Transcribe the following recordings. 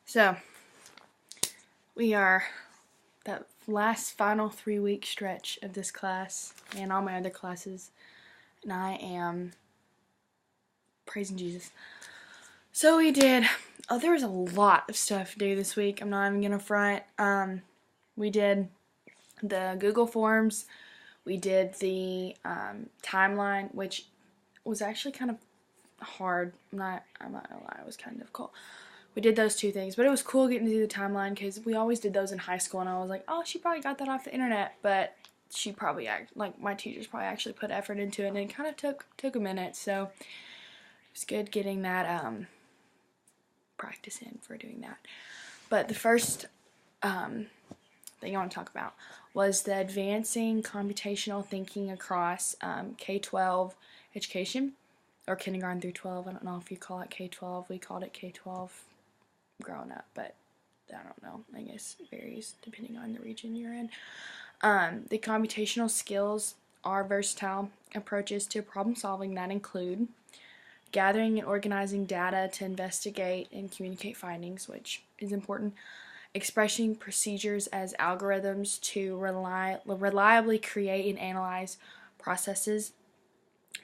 So, we are that last final 3-week stretch of this class and all my other classes, and I am praising Jesus. So we did, there was a lot of stuff to do this week, I'm not even gonna front. We did the Google Forms, we did the timeline, which was actually kind of hard. I'm not gonna lie, it was kind of difficult. We did those two things, but it was cool getting to do the timeline because we always did those in high school, and I was like, oh, she probably got that off the internet, but she probably, my teachers probably actually put effort into it, and it kind of took a minute, so it was good getting that practice in for doing that. But the first thing I want to talk about was the advancing computational thinking across K-12 education, or kindergarten through 12. I don't know if you call it K-12. We called it K-12 growing up, but I don't know. I guess it varies depending on the region you're in. The computational skills are versatile approaches to problem solving that include gathering and organizing data to investigate and communicate findings, which is important, expressing procedures as algorithms to reliably create and analyze processes.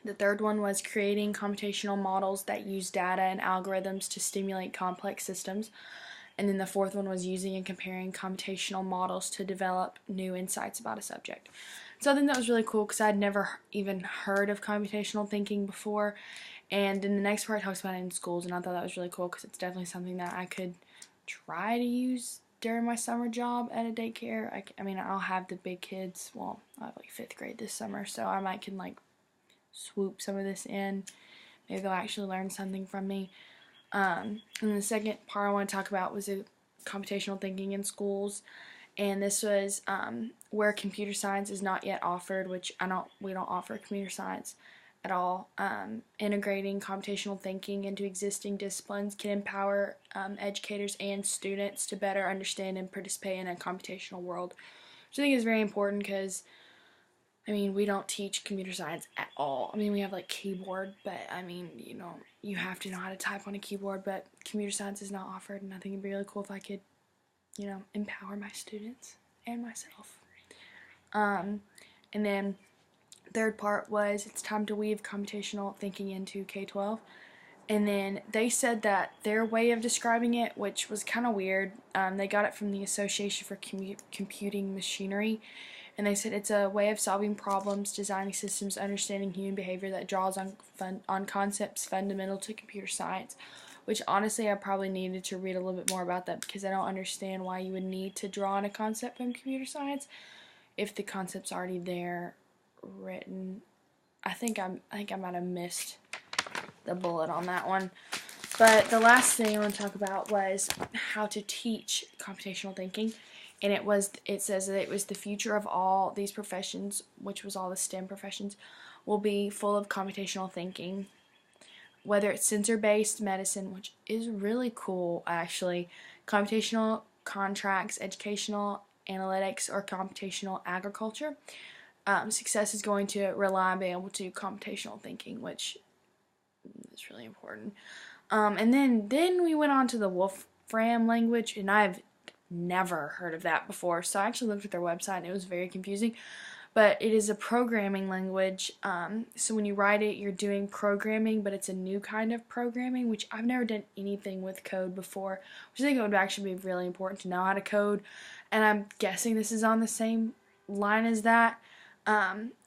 The third one was creating computational models that use data and algorithms to stimulate complex systems. And then the fourth one was using and comparing computational models to develop new insights about a subject. So I think that was really cool because I'd never even heard of computational thinking before. And then the next part talks about it in schools, and I thought that was really cool because it's definitely something that I could try to use during my summer job at a daycare. I mean, I'll have the big kids. Well, I have like 5th grade this summer, so I might can like swoop some of this in. Maybe they'll actually learn something from me. And the second part I want to talk about was computational thinking in schools, and this was where computer science is not yet offered, which we don't offer computer science at all. Integrating computational thinking into existing disciplines can empower educators and students to better understand and participate in a computational world, which I think is very important because I mean, we don't teach computer science at all. I mean, we have like keyboard, but I mean, you know, you have to know how to type on a keyboard, but computer science is not offered, and I think it'd be really cool if I could, you know, empower my students and myself. And then third part was it's time to weave computational thinking into K-12. And then they said that their way of describing it, which was kind of weird, they got it from the Association for Computing Machinery, and they said it's a way of solving problems, designing systems, understanding human behavior that draws on concepts fundamental to computer science, which honestly I probably needed to read a little bit more about that because I don't understand why you would need to draw on a concept from computer science if the concept's already there written. I think I might have missed the bullet on that one. But the last thing I want to talk about was how to teach computational thinking, and it says that it was the future of all these professions, which was all the STEM professions, will be full of computational thinking, whether it's sensor-based medicine, which is really cool actually, computational contracts, educational analytics, or computational agriculture. Success is going to rely on being able to do computational thinking, which is really important. And then we went on to the Wolfram language, and I've never heard of that before, so I actually looked at their website and it was very confusing. But it is a programming language, so when you write it you're doing programming, but it's a new kind of programming, which I've never done anything with code before, which I think it would actually be really important to know how to code, and I'm guessing this is on the same line as that.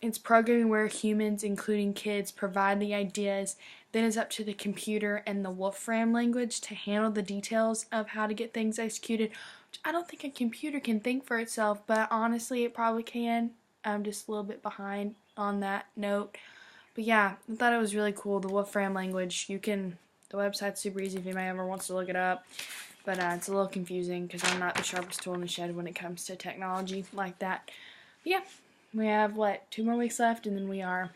It's programming where humans, including kids, provide the ideas, then it's up to the computer and the Wolfram language to handle the details of how to get things executed, which I don't think a computer can think for itself, but honestly it probably can. I'm just a little bit behind on that note. But yeah, I thought it was really cool, the Wolfram language. The website's super easy if anybody ever wants to look it up, but it's a little confusing because I'm not the sharpest tool in the shed when it comes to technology like that. But yeah. We have, 2 more weeks left, and then we are